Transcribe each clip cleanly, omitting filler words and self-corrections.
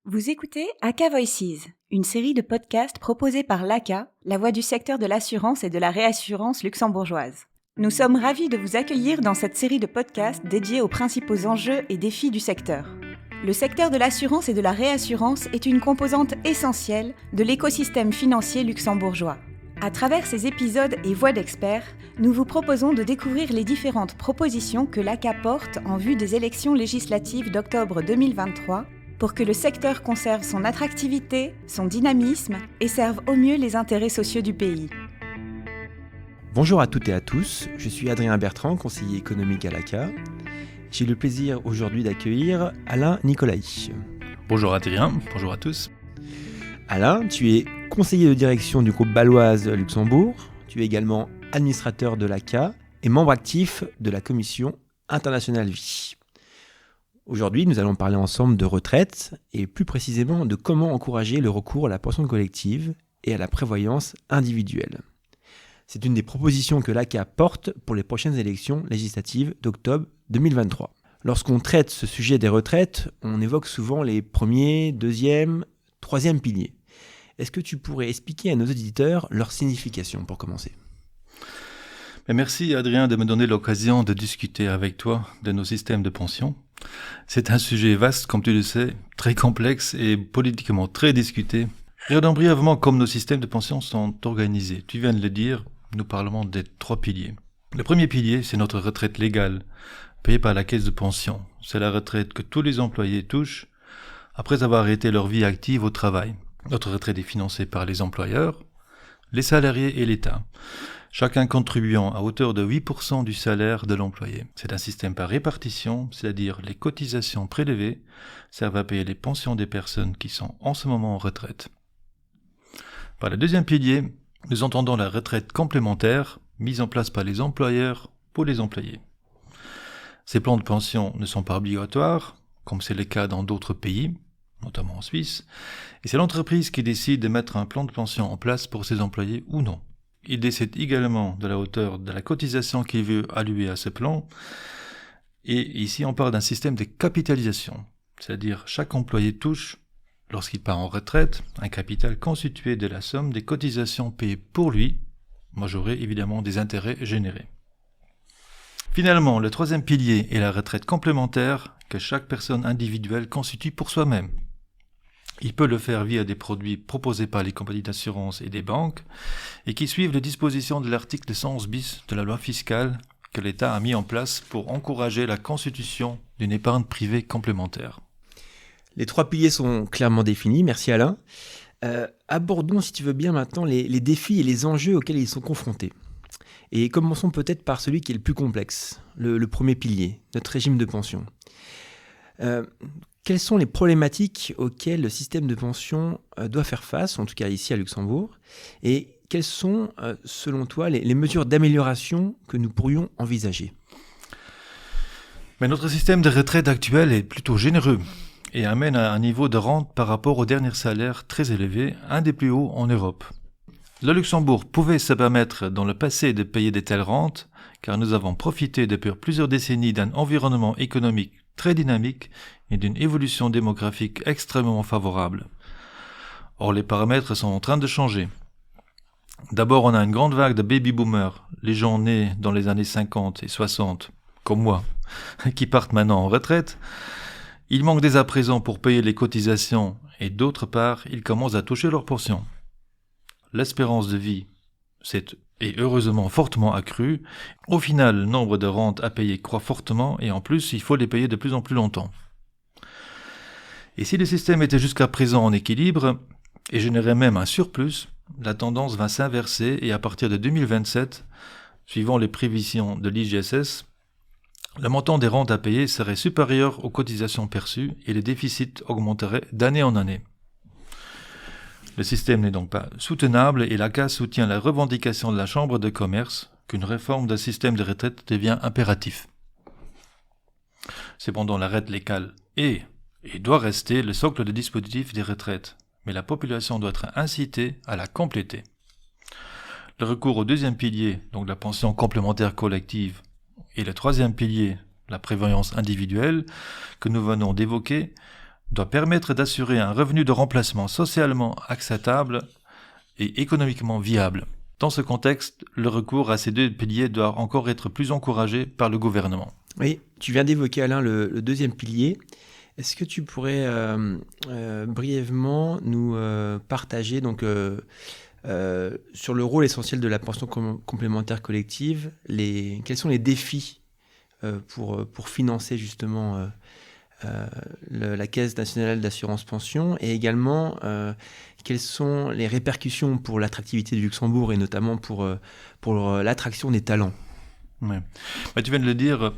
Vous écoutez ACA Voices, une série de podcasts proposés par l'ACA, la voix du secteur de l'assurance et de la réassurance luxembourgeoise. Nous sommes ravis de vous accueillir dans cette série de podcasts dédiés aux principaux enjeux et défis du secteur. Le secteur de l'assurance et de la réassurance est une composante essentielle de l'écosystème financier luxembourgeois. À travers ces épisodes et voix d'experts, nous vous proposons de découvrir les différentes propositions que l'ACA porte en vue des élections législatives d'octobre 2023 pour que le secteur conserve son attractivité, son dynamisme et serve au mieux les intérêts sociaux du pays. Bonjour à toutes et à tous, je suis Adrien Bertrand, conseiller économique à l'ACA. J'ai le plaisir aujourd'hui d'accueillir Alain Nicolaï. Bonjour Adrien, bonjour à tous. Alain, tu es conseiller de direction du groupe Baloise Luxembourg, tu es également administrateur de l'ACA et membre actif de la commission internationale vie. Aujourd'hui, nous allons parler ensemble de retraite et plus précisément de comment encourager le recours à la pension collective et à la prévoyance individuelle. C'est une des propositions que l'ACA porte pour les prochaines élections législatives d'octobre 2023. Lorsqu'on traite ce sujet des retraites, on évoque souvent les premiers, deuxième, troisième piliers. Est-ce que tu pourrais expliquer à nos auditeurs leur signification pour commencer ? Merci Adrien de me donner l'occasion de discuter avec toi de nos systèmes de pension. C'est un sujet vaste, comme tu le sais, très complexe et politiquement très discuté. Regardons brièvement comment nos systèmes de pension sont organisés. Tu viens de le dire, nous parlons des trois piliers. Le premier pilier, c'est notre retraite légale, payée par la caisse de pension. C'est la retraite que tous les employés touchent après avoir arrêté leur vie active au travail. Notre retraite est financée par les employeurs, les salariés et l'État, chacun contribuant à hauteur de 8% du salaire de l'employé. C'est un système par répartition, c'est-à-dire les cotisations prélevées servent à payer les pensions des personnes qui sont en ce moment en retraite. Par le deuxième pilier, nous entendons la retraite complémentaire mise en place par les employeurs pour les employés. Ces plans de pension ne sont pas obligatoires, comme c'est le cas dans d'autres pays, notamment en Suisse, et c'est l'entreprise qui décide de mettre un plan de pension en place pour ses employés ou non. Il décide également de la hauteur de la cotisation qu'il veut allouer à ce plan, et ici on parle d'un système de capitalisation, c'est-à-dire chaque employé touche, lorsqu'il part en retraite, un capital constitué de la somme des cotisations payées pour lui, majoré évidemment des intérêts générés. Finalement, le troisième pilier est la retraite complémentaire que chaque personne individuelle constitue pour soi-même. Il peut le faire via des produits proposés par les compagnies d'assurance et des banques et qui suivent les dispositions de l'article 111 bis de la loi fiscale que l'État a mis en place pour encourager la constitution d'une épargne privée complémentaire. Les trois piliers sont clairement définis, merci Alain. Abordons, si tu veux bien, maintenant les défis et les enjeux auxquels ils sont confrontés. Et commençons peut-être par celui qui est le plus complexe, le premier pilier, notre régime de pension. Quelles sont les problématiques auxquelles le système de pension doit faire face, en tout cas ici à Luxembourg, et quelles sont, selon toi, les mesures d'amélioration que nous pourrions envisager ? Mais notre système de retraite actuel est plutôt généreux et amène à un niveau de rente par rapport au dernier salaire très élevé, un des plus hauts en Europe. Le Luxembourg pouvait se permettre dans le passé de payer de telles rentes, car nous avons profité depuis plusieurs décennies d'un environnement économique très dynamique et d'une évolution démographique extrêmement favorable. Or, les paramètres sont en train de changer. D'abord, on a une grande vague de baby-boomers, les gens nés dans les années 50 et 60, comme moi, qui partent maintenant en retraite. Il manque dès à présent pour payer les cotisations et d'autre part, ils commencent à toucher leur pension. L'espérance de vie s'est heureusement fortement accrue. Au final, le nombre de rentes à payer croît fortement et en plus, il faut les payer de plus en plus longtemps. Et si le système était jusqu'à présent en équilibre et générait même un surplus, la tendance va s'inverser et à partir de 2027, suivant les prévisions de l'IGSS, le montant des rentes à payer serait supérieur aux cotisations perçues et les déficits augmenteraient d'année en année. Le système n'est donc pas soutenable et l'ACA soutient la revendication de la Chambre de commerce qu'une réforme d'un système de retraite devient impératif. Cependant, la retraite légale est et doit rester le socle de dispositif des retraites, mais la population doit être incitée à la compléter. Le recours au deuxième pilier, donc la pension complémentaire collective, et le troisième pilier, la prévoyance individuelle, que nous venons d'évoquer, doit permettre d'assurer un revenu de remplacement socialement acceptable et économiquement viable. Dans ce contexte, le recours à ces deux piliers doit encore être plus encouragé par le gouvernement. Oui, tu viens d'évoquer, Alain, le deuxième pilier. Est-ce que tu pourrais brièvement nous partager sur le rôle essentiel de la pension complémentaire collective, quels sont les défis pour financer justement la Caisse nationale d'assurance pension, et également quelles sont les répercussions pour l'attractivité du Luxembourg et notamment pour l'attraction des talents? Ouais. Tu viens de le dire,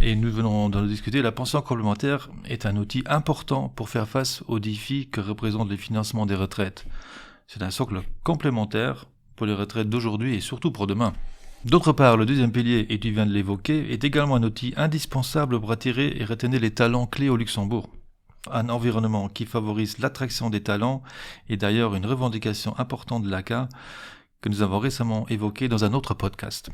et nous venons d'en discuter, la pension complémentaire est un outil important pour faire face aux défis que représente le financement des retraites. C'est un socle complémentaire pour les retraites d'aujourd'hui et surtout pour demain. D'autre part, le deuxième pilier, et tu viens de l'évoquer, est également un outil indispensable pour attirer et retenir les talents clés au Luxembourg. Un environnement qui favorise l'attraction des talents est d'ailleurs une revendication importante de l'ACA que nous avons récemment évoquée dans un autre podcast.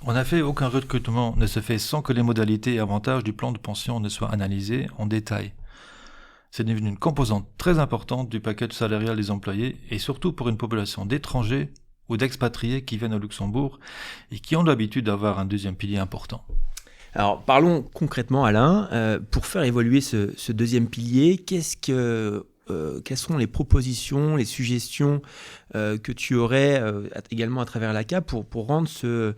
En effet, aucun recrutement ne se fait sans que les modalités et avantages du plan de pension ne soient analysés en détail. C'est devenu une composante très importante du package salarial des employés et surtout pour une population d'étrangers ou d'expatriés qui viennent au Luxembourg et qui ont l'habitude d'avoir un deuxième pilier important. Alors parlons concrètement, Alain, pour faire évoluer ce deuxième pilier, quelles sont les propositions, les suggestions que tu aurais également à travers l'ACA pour rendre ce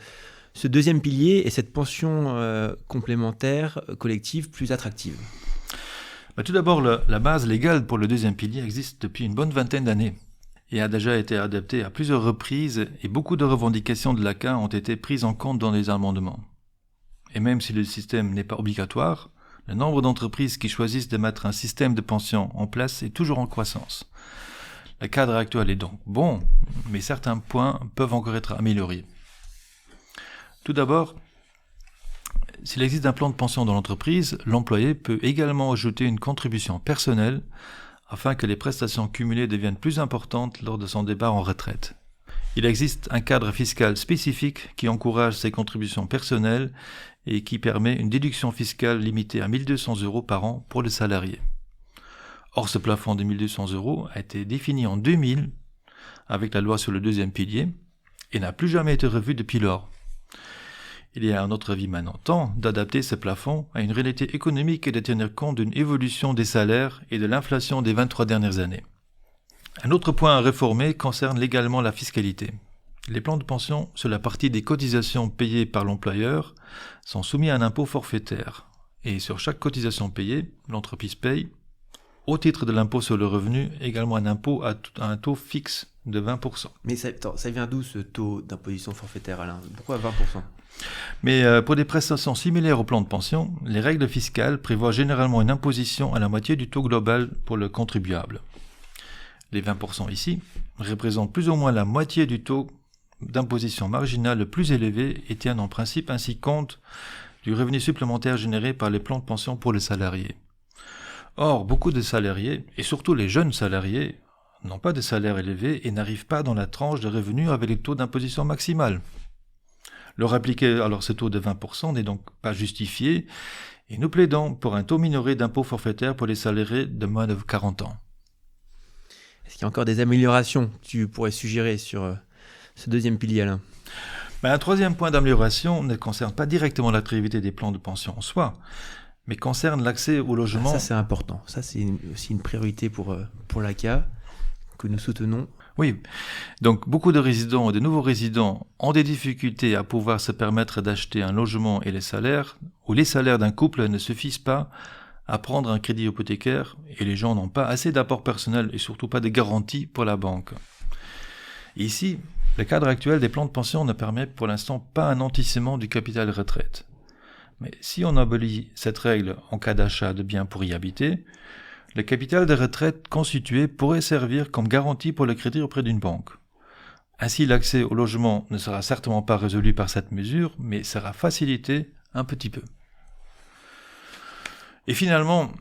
deuxième pilier et cette pension complémentaire collective plus attractive? Tout d'abord, la base légale pour le deuxième pilier existe depuis une bonne vingtaine d'années et a déjà été adaptée à plusieurs reprises et beaucoup de revendications de l'ACA ont été prises en compte dans les amendements. Et même si le système n'est pas obligatoire, le nombre d'entreprises qui choisissent de mettre un système de pension en place est toujours en croissance. Le cadre actuel est donc bon, mais certains points peuvent encore être améliorés. Tout d'abord, s'il existe un plan de pension dans l'entreprise, l'employé peut également ajouter une contribution personnelle afin que les prestations cumulées deviennent plus importantes lors de son départ en retraite. Il existe un cadre fiscal spécifique qui encourage ces contributions personnelles et qui permet une déduction fiscale limitée à 1 200 € par an pour les salariés. Or, ce plafond de 1 200 € a été défini en 2000 avec la loi sur le deuxième pilier et n'a plus jamais été revu depuis lors. Il y a à notre avis maintenant temps d'adapter ce plafond à une réalité économique et de tenir compte d'une évolution des salaires et de l'inflation des 23 dernières années. Un autre point à réformer concerne légalement la fiscalité. Les plans de pension sur la partie des cotisations payées par l'employeur sont soumis à un impôt forfaitaire. Et sur chaque cotisation payée, l'entreprise paye, au titre de l'impôt sur le revenu, également un impôt à un taux fixe de 20%. Mais ça vient d'où ce taux d'imposition forfaitaire, Alain? Pourquoi 20%? Mais pour des prestations similaires au plan de pension, les règles fiscales prévoient généralement une imposition à la moitié du taux global pour le contribuable. Les 20% ici représentent plus ou moins la moitié du taux d'imposition marginale le plus élevé et tiennent en principe ainsi compte du revenu supplémentaire généré par les plans de pension pour les salariés. Or, beaucoup de salariés, et surtout les jeunes salariés, n'ont pas de salaire élevé et n'arrivent pas dans la tranche de revenus avec le taux d'imposition maximal. Leur appliquer alors ce taux de 20% n'est donc pas justifié et nous plaidons pour un taux minoré d'impôt forfaitaire pour les salariés de moins de 40 ans. Est-ce qu'il y a encore des améliorations que tu pourrais suggérer sur ce deuxième pilier, Alain? Un troisième point d'amélioration ne concerne pas directement l'attractivité des plans de pension en soi, mais concerne l'accès au logement. Ça, c'est important. Ça, c'est aussi une priorité pour l'ACA que nous soutenons. Oui, donc beaucoup de résidents et de nouveaux résidents ont des difficultés à pouvoir se permettre d'acheter un logement et les salaires d'un couple ne suffisent pas à prendre un crédit hypothécaire et les gens n'ont pas assez d'apport personnel et surtout pas de garantie pour la banque. Et ici, le cadre actuel des plans de pension ne permet pour l'instant pas un nantissement du capital retraite. Mais si on abolit cette règle en cas d'achat de biens pour y habiter, le capital de retraite constitué pourrait servir comme garantie pour le crédit auprès d'une banque. Ainsi, l'accès au logement ne sera certainement pas résolu par cette mesure, mais sera facilité un petit peu. Et finalement,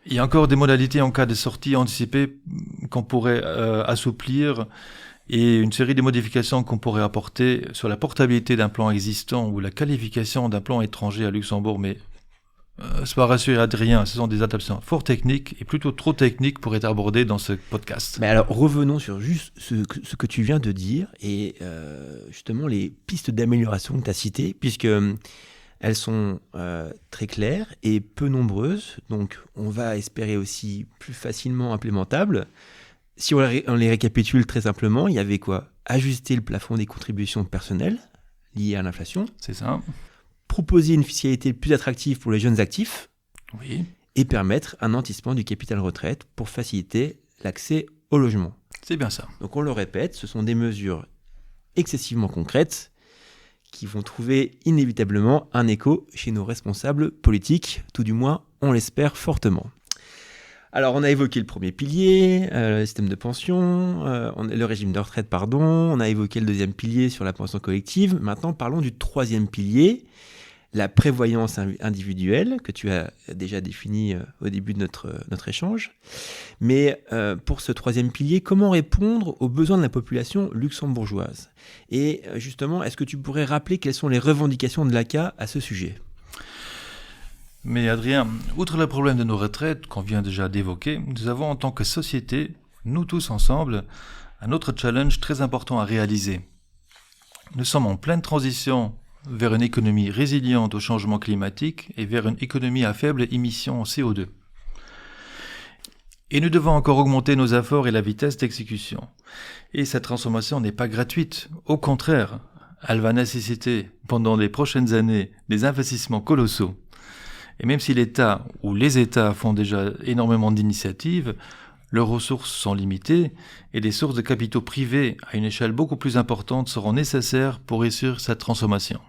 il y a encore des modalités en cas de sortie anticipée qu'on pourrait assouplir et une série de modifications qu'on pourrait apporter sur la portabilité d'un plan existant ou la qualification d'un plan étranger à Luxembourg, mais Sois rassuré Adrien, ce sont des adaptations fort techniques et plutôt trop techniques pour être abordées dans ce podcast. Mais alors revenons sur juste ce que tu viens de dire et justement les pistes d'amélioration que tu as citées, puisque elles sont très claires et peu nombreuses, donc on va espérer aussi plus facilement implémentables. Si on les récapitule très simplement, il y avait quoi ? Ajuster le plafond des contributions personnelles liées à l'inflation. C'est ça. Proposer une fiscalité plus attractive pour les jeunes actifs. Oui. Et permettre un nantissement du capital retraite pour faciliter l'accès au logement. C'est bien ça. Donc on le répète, ce sont des mesures excessivement concrètes qui vont trouver inévitablement un écho chez nos responsables politiques, tout du moins on l'espère fortement. Alors, on a évoqué le premier pilier, le système de pension, le régime de retraite, on a évoqué le deuxième pilier sur la pension collective. Maintenant, parlons du troisième pilier, la prévoyance individuelle, que tu as déjà défini au début de notre échange. Mais pour ce troisième pilier, comment répondre aux besoins de la population luxembourgeoise ? Et justement, est-ce que tu pourrais rappeler quelles sont les revendications de l'ACA à ce sujet ? Mais Adrien, outre le problème de nos retraites qu'on vient déjà d'évoquer, nous avons en tant que société, nous tous ensemble, un autre challenge très important à réaliser. Nous sommes en pleine transition vers une économie résiliente au changement climatique et vers une économie à faible émission en CO2. Et nous devons encore augmenter nos efforts et la vitesse d'exécution. Et cette transformation n'est pas gratuite. Au contraire, elle va nécessiter, pendant les prochaines années, des investissements colossaux. Et même si l'État ou les États font déjà énormément d'initiatives, leurs ressources sont limitées et des sources de capitaux privés à une échelle beaucoup plus importante seront nécessaires pour réussir cette transformation.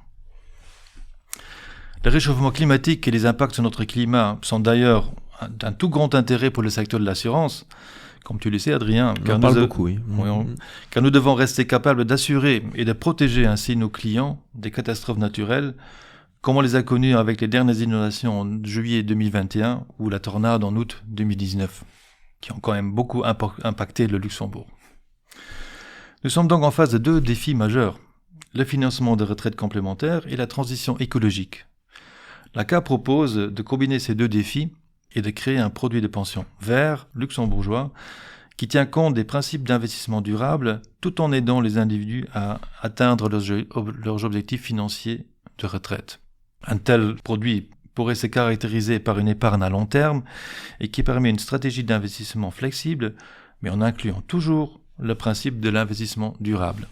Le réchauffement climatique et les impacts sur notre climat sont d'ailleurs d'un tout grand intérêt pour le secteur de l'assurance, comme tu le sais Adrien, car nous devons rester capables d'assurer et de protéger ainsi nos clients des catastrophes naturelles, comme on les a connus avec les dernières inondations en juillet 2021 ou la tornade en août 2019, qui ont quand même beaucoup impacté le Luxembourg. Nous sommes donc en face de deux défis majeurs, le financement des retraites complémentaires et la transition écologique. L'ACA propose de combiner ces deux défis et de créer un produit de pension vert, luxembourgeois, qui tient compte des principes d'investissement durable tout en aidant les individus à atteindre leurs objectifs financiers de retraite. Un tel produit pourrait se caractériser par une épargne à long terme et qui permet une stratégie d'investissement flexible, mais en incluant toujours le principe de l'investissement durable.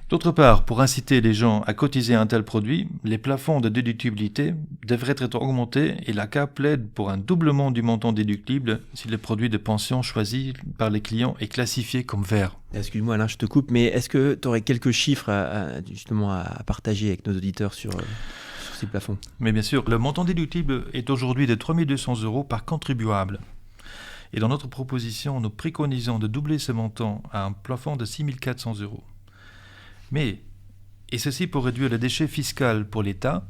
D'autre part, pour inciter les gens à cotiser un tel produit, les plafonds de déductibilité devraient être augmentés et l'ACA plaide pour un doublement du montant déductible si le produit de pension choisi par les clients est classifié comme vert. Excuse-moi Alain, je te coupe, mais est-ce que tu aurais quelques chiffres à partager avec nos auditeurs sur ces plafonds ? Mais bien sûr, le montant déductible est aujourd'hui de 3 200 € par contribuable. Et dans notre proposition, nous préconisons de doubler ce montant à un plafond de 6 400 €. Mais, et ceci pour réduire le déchet fiscal pour l'État,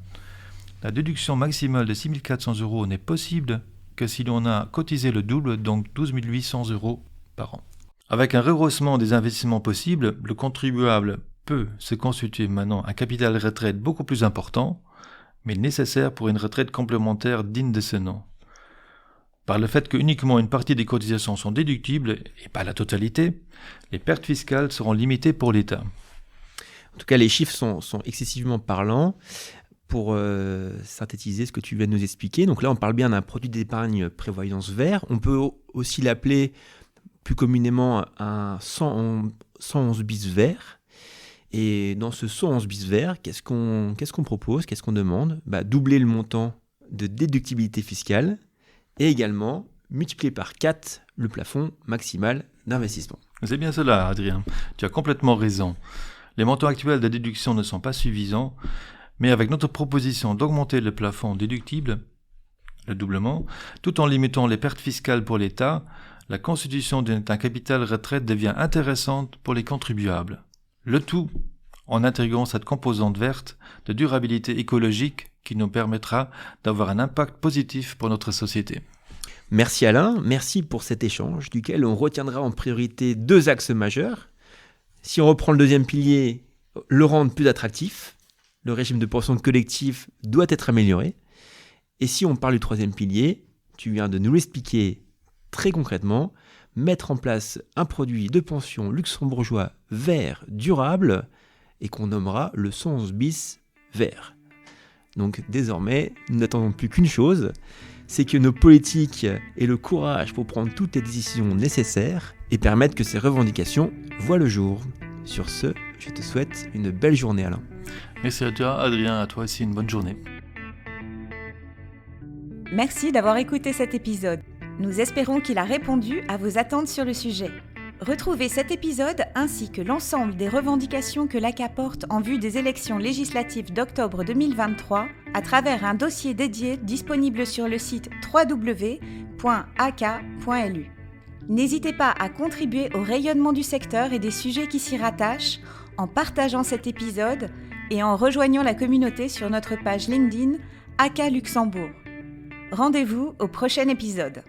la déduction maximale de 6 400 € n'est possible que si l'on a cotisé le double, donc 12 800 € par an. Avec un rehaussement des investissements possibles, le contribuable peut se constituer maintenant un capital retraite beaucoup plus important, mais nécessaire pour une retraite complémentaire digne de ce nom. Par le fait que uniquement une partie des cotisations sont déductibles, et pas la totalité, les pertes fiscales seront limitées pour l'État. En tout cas, les chiffres sont excessivement parlants pour synthétiser ce que tu viens de nous expliquer. Donc là, on parle bien d'un produit d'épargne prévoyance vert. On peut aussi l'appeler plus communément un 111 bis vert. Et dans ce 111 bis vert, qu'est-ce qu'on propose, qu'est-ce qu'on demande ? Doubler le montant de déductibilité fiscale et également multiplier par 4 le plafond maximal d'investissement. C'est bien cela, Adrien. Tu as complètement raison. Les montants actuels de déduction ne sont pas suffisants, mais avec notre proposition d'augmenter le plafond déductible, le doublement, tout en limitant les pertes fiscales pour l'État, la constitution d'un capital retraite devient intéressante pour les contribuables. Le tout en intégrant cette composante verte de durabilité écologique qui nous permettra d'avoir un impact positif pour notre société. Merci Alain, merci pour cet échange duquel on retiendra en priorité 2 axes majeurs. Si on reprend le deuxième pilier, le rendre plus attractif, le régime de pension collective doit être amélioré. Et si on parle du troisième pilier, tu viens de nous l'expliquer très concrètement, mettre en place un produit de pension luxembourgeois vert durable et qu'on nommera le 111 bis vert. Donc désormais, nous n'attendons plus qu'une chose, c'est que nos politiques aient le courage pour prendre toutes les décisions nécessaires et permettre que ces revendications voient le jour. Sur ce, je te souhaite une belle journée, Alain. Merci à toi, Adrien, à toi aussi une bonne journée. Merci d'avoir écouté cet épisode. Nous espérons qu'il a répondu à vos attentes sur le sujet. Retrouvez cet épisode ainsi que l'ensemble des revendications que l'ACA porte en vue des élections législatives d'octobre 2023 à travers un dossier dédié disponible sur le site www.aca.lu. N'hésitez pas à contribuer au rayonnement du secteur et des sujets qui s'y rattachent en partageant cet épisode et en rejoignant la communauté sur notre page LinkedIn ACA Luxembourg. Rendez-vous au prochain épisode.